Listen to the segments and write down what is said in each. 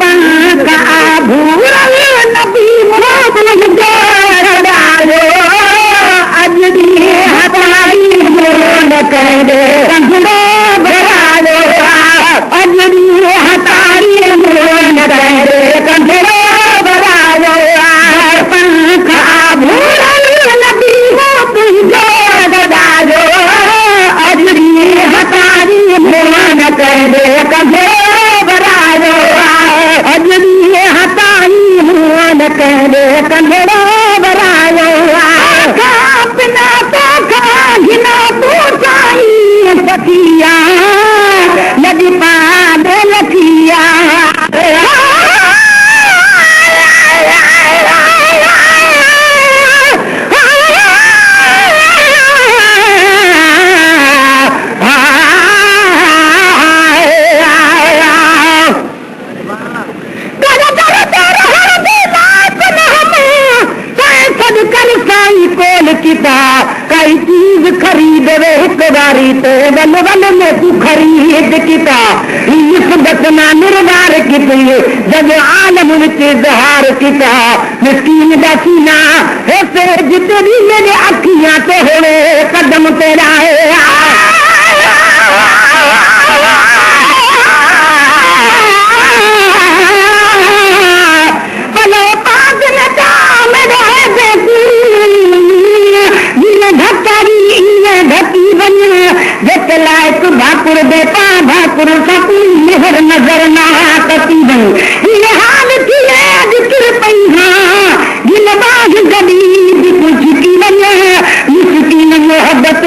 पंखा भूरल नबी मोहम्मद डालो अज दी हथाई मोन करे कंधड़ो भरालो अज दी हथाई मोन करे कंधड़ो भरालो पंखा भूरल नबी मोहम्मद डालो अज दी हथाई मोन करे कंधड़ो भरालो अजरी हथाई मोन करे कंधड़ो भरायो बिना तोखा घिना पूछाई सखिया नदी पाद लखिया कई चीज खरीद वे एक बारी तो बल बल में तू खरीद किता निस्बत ना निर्वार किती जब आलम विच इजहार किता मिस्कीन दा सीना ऐसे जितनी मेरे अखियां तो होवे कदम तेरा भलो पाक नचा मेरे ढकी बन जत लायक भाकुर बेटा भाकुर सपी मेहर नजर ना कती बन ये हाल थी जिक्र पैहा गिन बाग गरीब कुछ की बन मुश्किल मोहब्बत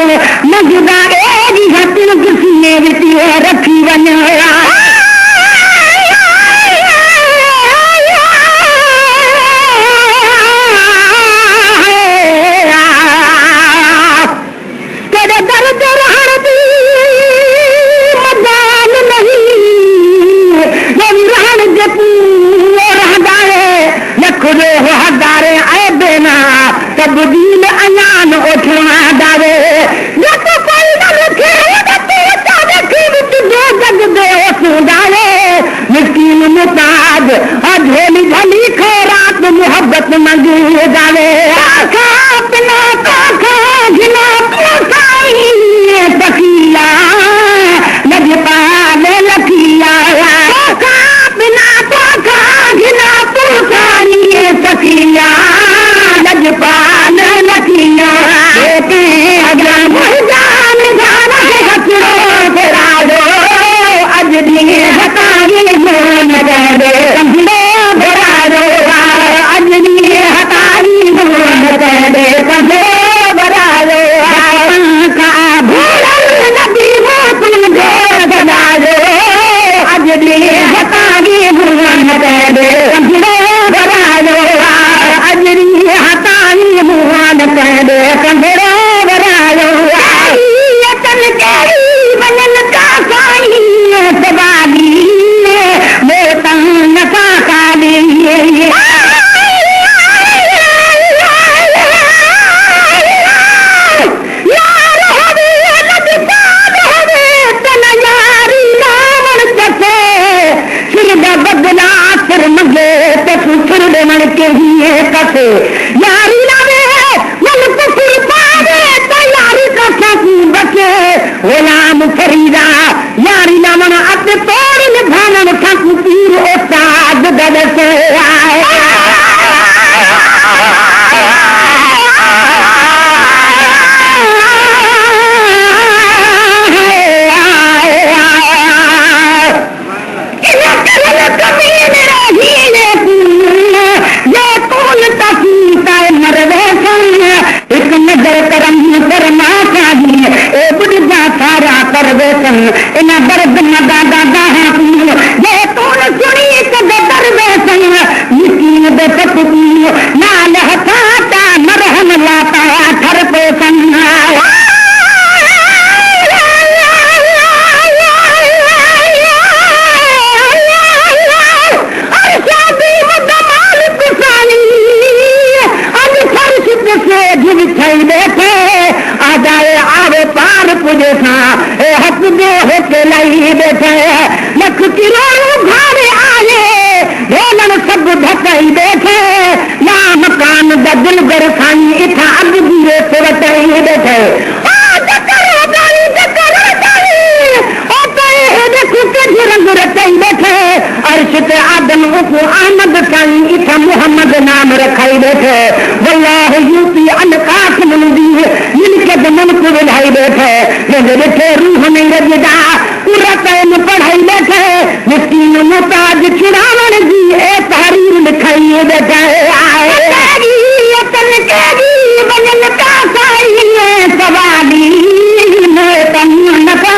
मजदा एरी हतिन कुसीने विच रखी बन तब्दील अयान उठना दावे जत कोई न लिखे तो देखी विच दो जग दे सुदावे मिस्कीन मुताज झोली झली खैरात मोहब्बत मंगी जावे आखा अपना ताखा घिना पूछाई सखिया नज पाले लखिया आखा बिना ताखा घिना पूछाई सखिया नज पाल लखिया अगर मुजान जाना हथड़ो भरालो अज दी हथाई मोन करे कंधड़ो भरालो अज दी हथाई मोन करे कंधड़ो भरालो पंखा भूरल नबी मोहम्मद डालो अज दी हथाई मोन करे कंधड़ो भरालो अजरी हथाई मोहन करे कंधड़ो भरायो तन केरी बनल का साई सवाली मोतन नका काली यार हवे नदी पाद हवे तन यारी नामन चसे फिर बदला फिर मगे तो फिर मन के ही कसे यारी लावे मन को फिर पावे तैयारी का साथी बचे गुलाम फरीदा यारी लावन अपने तोड़ निभावन ठाकू पीर उस्ताद गद से आए एक नजर करम करना चाहिए ए बुढ़ा सारा कर बेसन इन दर्द मदा दादा है ये तून सुनी दर बेसन मिस्कीन दे पत्नी नाल हथाता मरहम लाता ठर पेसन बैठे आ जाए आवे पार पुजे सा हक दे होके लाई बैठे लख किलो घरे आए दिल गर साईं इथां अॻु बीहे थो वटाई वेठे रंग रचाई बैठे अर्श ते आदम उको अहमद साईं इथां मोहम्मद नाम रखाई बैठे वल्लाह यूपी अनकाश मुंदी मिलकत मुल्क विधाई बैठे जब ॾिठे रूह में रजदा कुरतन पढ़ाई बैठे मिस्कीन मुताज छुड़ावण जी ए तहरीर लिखाई बैठे सवाली मोटन लगा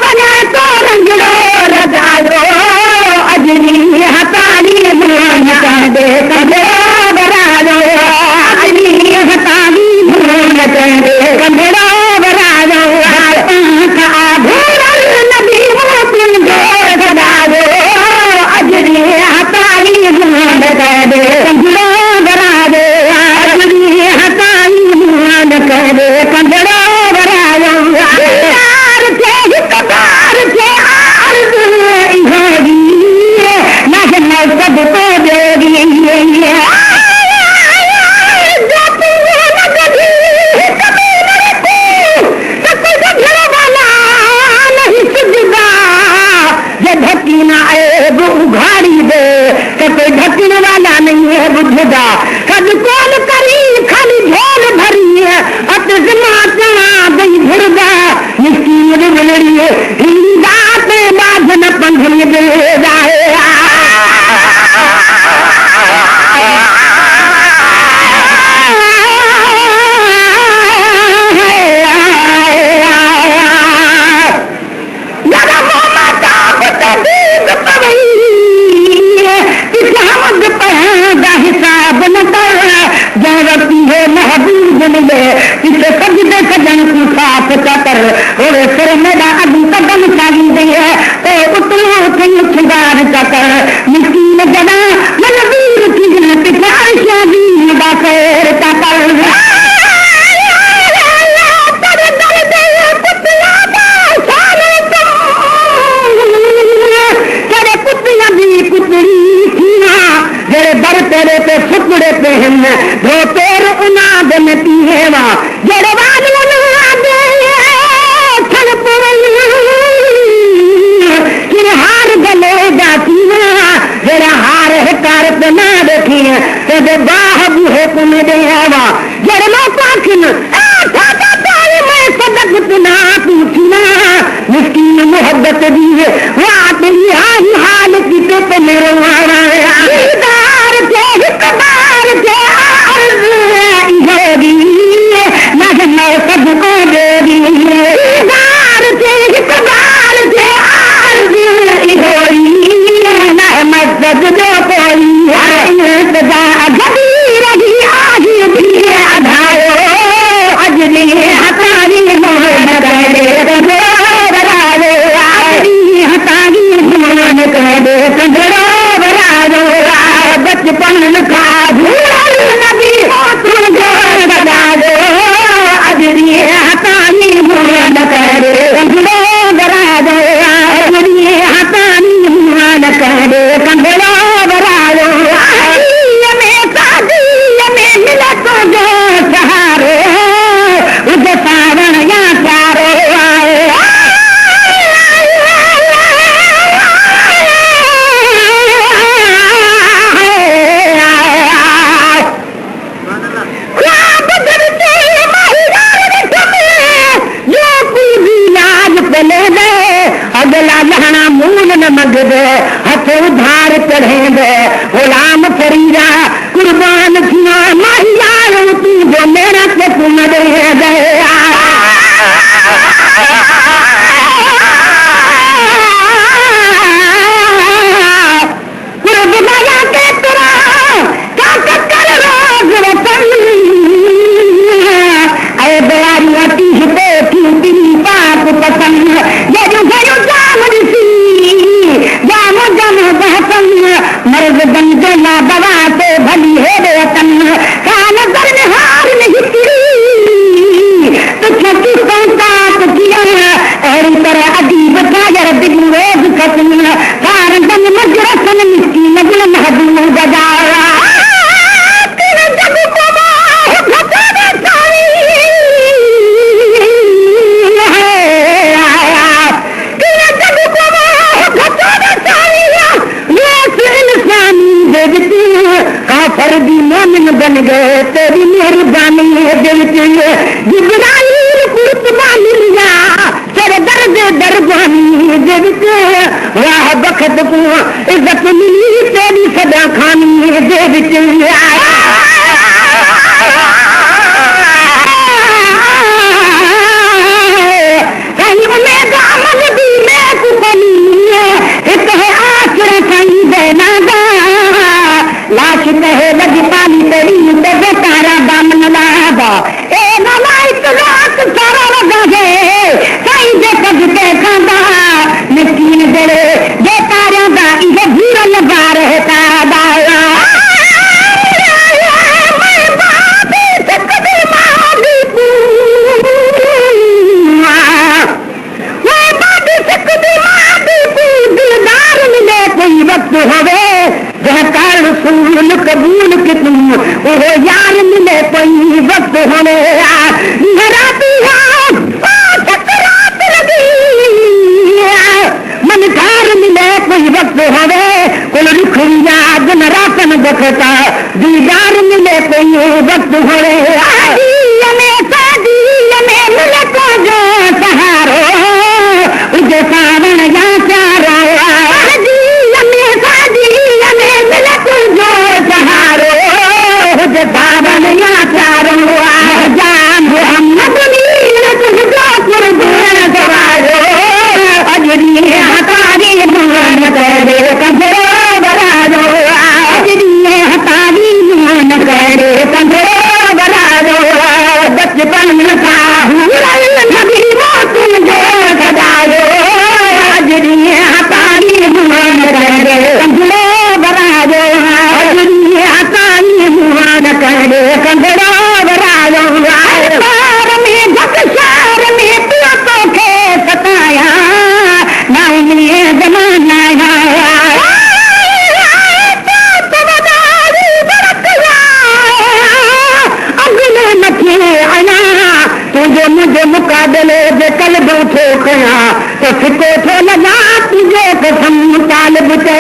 बना तो रंगड़ो रजायो अजनी हताली मुन दे कंधड़ो बरालो अजनी हताली मुन दे कंधड़ो बरालो नबी मोतिन दो बरालो अजनी हताली मुन दे कंधड़ो बरालो अजनी हताली मुन दे कंधड़ो बरालो सब तो देगी ढकी ना आए उघाड़ी दे तो कोई ढकने वाला नहीं है बुझदा कद कौन करी खाली झोल भरी है अत जमा गई भुरदा मिस्कीन मिलड़ी हिंदात बाधन पंखड़ी दे जाए हिसाब न करती है महबूब मिले पीछे सजदे सजन की साफ कर और सिर मेरा अभी कदम चाली गई है तो उतलो उछगार कर मिस्कीन जना मनवीर की पिछाशा भी बाखैर कर दर तेरे पे फुकड़े पे हम धो तेर उनाद में पीहेवा जड़ वालों फिर हार गले जाती जरा हार है कारत ना देखी तेरे बाह बूहे को मेरे आवा जड़ लो पाखिन मैं सदक ना पूछना मिस्कीन मोहब्बत दी है वहाँ तेरी आई हाल की पे मेरे वाला सबको देगी मदद जो कोई रही आगे भी अधारो अजनी हतारी मोहन करे बरारो अजनी हतारी मोहन करे बरारो मोमिन बन गए तेरी मेहरबानी दिल की जिब्राइल कुर्बानी लिया तेरे दर्द दरबानी दिल के वाह बखत को इज्जत मिली तेरी सदा खानी दिल की लाश कहे लगी पानी तेरी दे तारा दामन लादा ए नलायक रात सारा लगा है कहीं दे सजते खांदा मिस्कीन जड़े दे तारा दा इहे भूरा लगा रहता दाया मैं बाबी सकदी मादी मैं बाबी सकदी मादी दिलदार मिले कोई वक्त होवे रसूल कबूल के तुम वो यार मिले कोई वक्त होने रात लगी मन ठार मिले कोई वक्त होवे कुल रुख याद न रातन बखता दीदार मिले कोई वक्त होने मिले को जो सहारो उसे सावन या चारा मुकाबले जे कल बूठे खया तो फिको थो लगा तुझे कसम तालब ते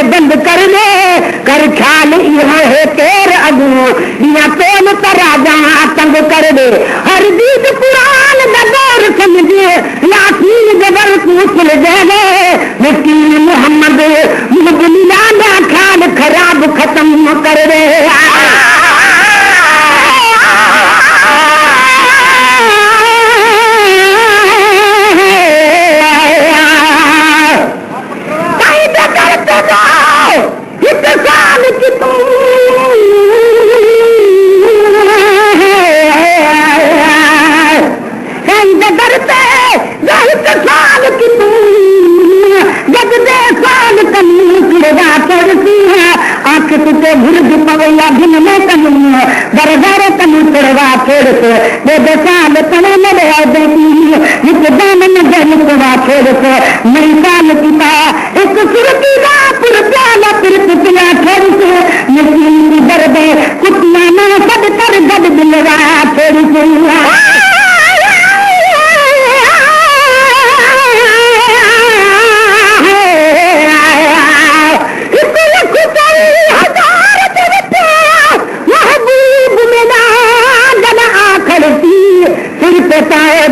बंद कर ले कर ख्याल इहो है तेरे अगू दिया तोल तरा जहाँ तंग कर दे हर दीद कुरान का दौर समझे यासीन जबर पूछल जाने मिस्कीन मोहम्मद मुबलिला का ख्याल खराब खत्म कर दे भुर्ज पवैया दिन में कनू बरदारे कनू तोड़वा छोड़ से दे साल तने में देखी निक दामन जल तोड़वा छोड़ से मेरी साल पिता एक सुरती पुर प्याला फिर पुतला छोड़ से नसीन की दर्दे कुतिया ना सब कर गद दिलवा छोड़ से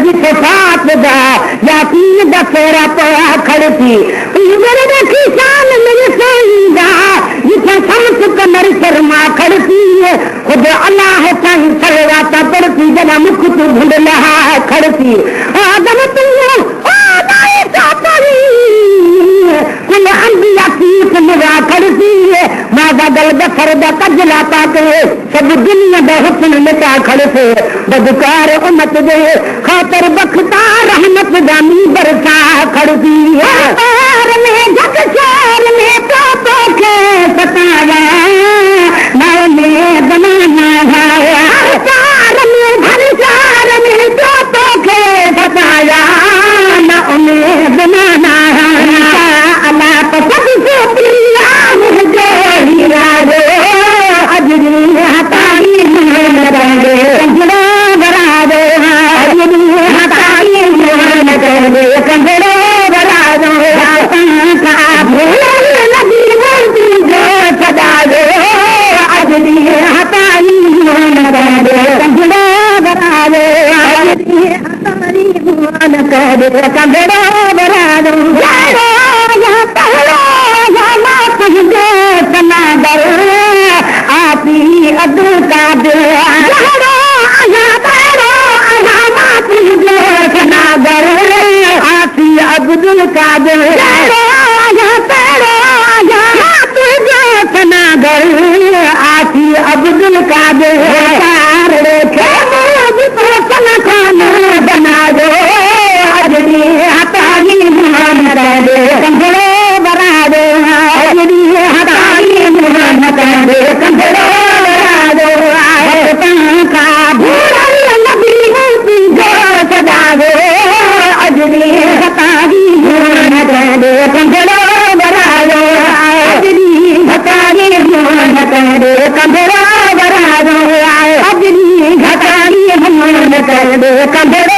जिसे साथ दा या तीन दफेरा पड़ा खड़ती मेरे किसान मेरे सईदा जिसे सांस कमर शर्मा खड़ती खुद अल्लाह संग आदम तू कुल अंबिया सीख मुगा खड़सी मादा गल बसर दा कजला पाके सब दुनिया दा हुस्न मिटा खड़से बदकार उम्मत दे खातर बख्ता रहमत दामी बरसा खड़सी पार में जग चार में पापो के सताया मैंने बनाना है चार में भर चार में पापो के सताया ना उन्हें बनाना है अल्लाह तो सबसे प्रिया मुझे हीरा रे अजरी हताई मन करे कंजड़ा बरा दे अजरी हताई मन करे कंजड़ा बरा दे का भूल लगी बोलती जो सदा दे अजरी हताई मन करे कंजड़ा बरा दे अजरी हताई मन करे कंजड़ा बरा दे आपी अब्दुल कादिर आपी अब्दुल कादिर आपी अब्दुल कादिर बना दो अजरी हतारी मान दे कंजड़ो बना दो अजरी हतारी मान दे कंजड़ो बना दो का भूल नबी जो सदा दो अजरी हतारी मान दे कंजड़ो बना दो अजरी हतारी मान दे कंजड़ो बना दो अजरी हतारी मान दे कंजड़ो